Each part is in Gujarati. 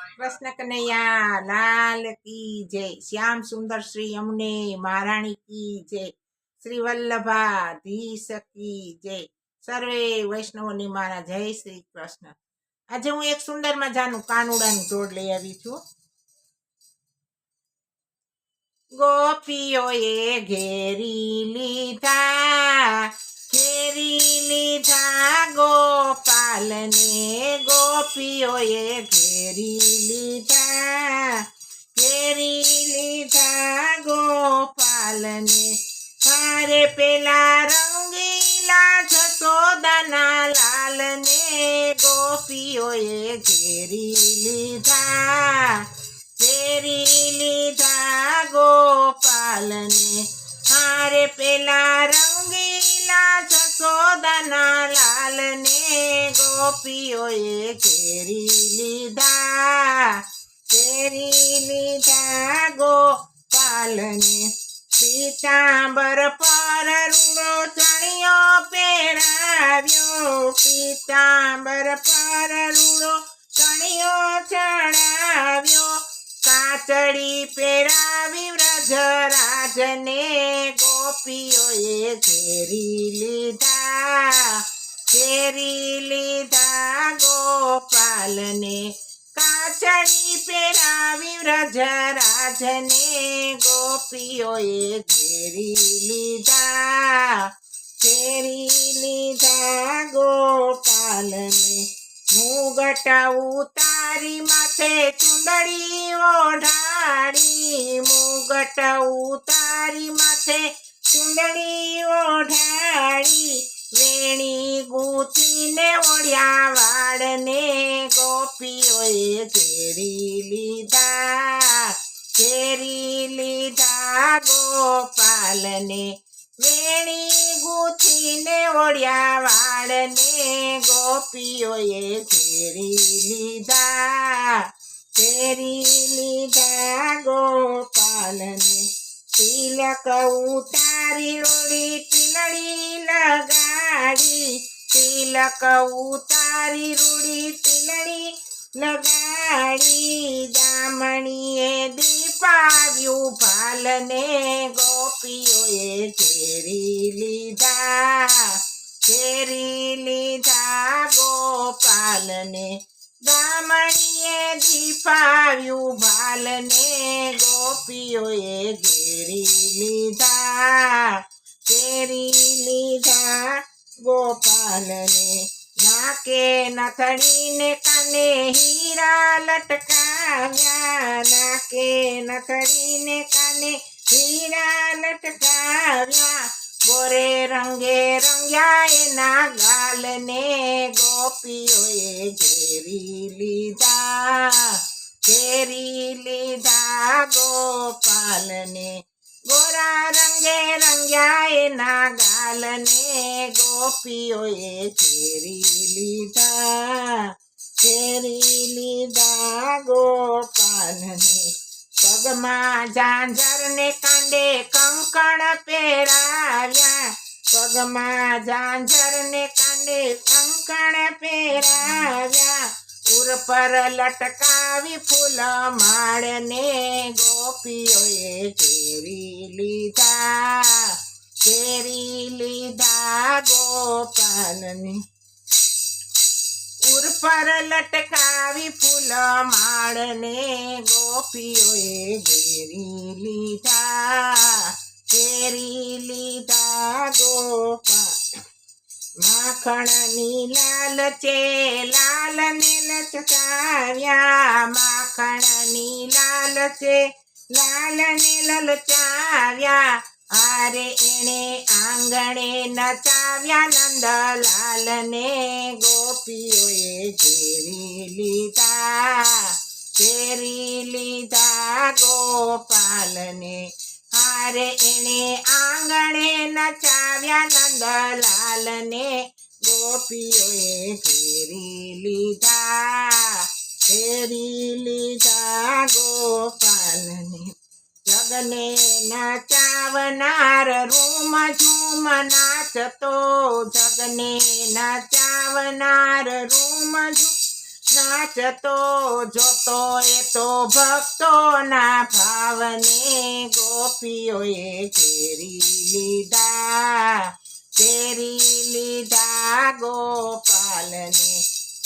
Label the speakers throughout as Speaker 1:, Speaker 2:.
Speaker 1: कृष्ण कन्हैया लाल की जय। श्याम सुंदर श्री यमुने महाराणी की जय। श्री वल्लभाधीश की जय। सर्वे वैष्णवोनी मारा जय श्री कृष्ण। આજે હું એક સુંદર મજાનું કાનુડાનું જોડ લઈ આવી છું। ગોપીઓએ ઘેરી લીધા ગોપાલને, ગોપીઓએ ઘેરી લીધા ગોપાલને। મારે પેલા રંગીલા જશોદાના લાલને, ગોપીઓએ ઘેરી લીધા ગોપાલને। મારે પેલા રંગીલા જશોદાના લાલને, ગોપીઓએ ઘેરી લીધા ગોપાલને। પીતાંબર પર રૂડો ચણિયો પહેરાવ્યો, પીતાંબર પર રૂડો ચણિયો ચડાવ્યો। કાચડી પહેરાવી વ્રજરાજને, ગોપીઓએ ઘેરી લીધા ગોપાલને। કાચડી પહેરાવી વ્રજરાજને, ગોપીઓએ ઘેરી લીધા ગોપાલને। મુગટ ઉતારી માથે ચુંદડી ઓઢાડી, મુગટ ઉતારી માથે ચુંદડી ઓઢાડી। વેણી ગૂંથીને ઓઢ્યા વાળને, ગોપીઓએ ઘેરી લીધા ગોપાલને। વેણી ગૂંથીને ઓઢ્યા વાળને, ગોપીઓએ ઘેરી લીધા ગોપાલને। તિલક ઉતારી રોડી તિલડી લગાડી, તિલક ઉતારી રૂડી તિલડી લગાડી। દામણીએ દીપાવ્યું ભાલને, ગોપીઓએ ઘેરી લીધા ગોપાલને। દામણીએ દીપાવ્યું ભાલને, ગોપીઓએ ઘેરી લીધા ગોપાલને। નાકે નથડીને કાને હીરા લટકાવ્યા, નાકે નથડીને કાને હીરા લટકાવ્યા। ગોરે રંગે રંગ્યા એના ગાલને, ગોપીઓએ ઘેરી લીધા ગોપાલને। ગોરા રંગે રંગ્યા એના ગાલને, ગોપીઓએ ઘેરી લીધા ગોપાલને। પગમાં ઝાંઝરને કાંડે કંકણ પહેરાવ્યા, પગમાં ઝાંઝરને કાંડે કંકણ પહેરાવ્યા। ઉર પર લટકાવી ફૂલ માળને, ગોપીઓએ ઘેરી લીધા ગોપાલને। ઉર પર લટકાવી ફૂલ માળને, ગોપીઓએ ઘેરી લીધા ગોપાલ। માખણની લાલચે લાલને લચકાવ્યા, માખણની લાલચે લાલને લલચાવ્યા। આરે એણે આંગણે નચાવ્યા નંદલાલને, ગોપીઓએ ઘેરી લીધા ગોપાલને। હારે એણે આંગણે નચાવ્યા નંદલાલને, ગોપીઓએ ઘેરી લીધા ગોપાલને। જગને નચાવનાર રૂમ ઝૂમ નાચતો, જગને નચાવનાર રૂમ ઝૂમ નાચતો જોતો એ તો ભક્તોના ભાવને ગોપીઓએ ઘેરી લીધા ગોપાલને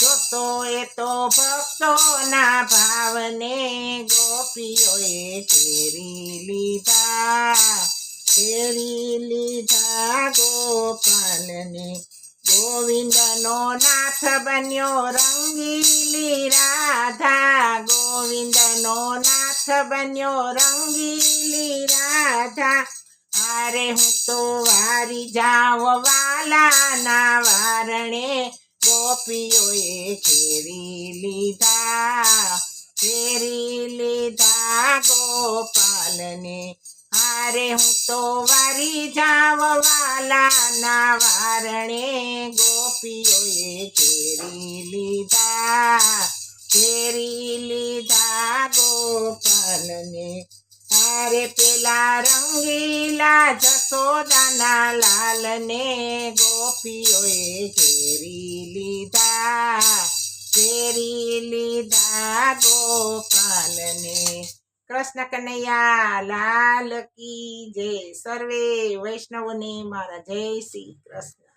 Speaker 1: જોતો એ તો ભક્તોના ભાવને ગોપીઓએ ઘેરી લીધા ગોપાલને ગોવિંદનો નાથ બન્યો રંગીલી રાધા ગોવિંદનો નાથ બન્યો રંગીલી રાધા અરે હું તો વારી જાવ વાલાના વારણે ગોપીઓએ ઘેરી લીધા ગોપાલને અરે હું તો વારી જાવ વાલાના વારણે ગોપીઓએ ઘેરી લીધા ગોપાલને અરે પેલા રંગીલા જશોદાના લાલને ગોપીઓએ ઘેરી લીધા ગોપાલને કૃષ્ણ કનૈયા લાલ કી જય સર્વે વૈષ્ણવને મારા જય શ્રી કૃષ્ણ.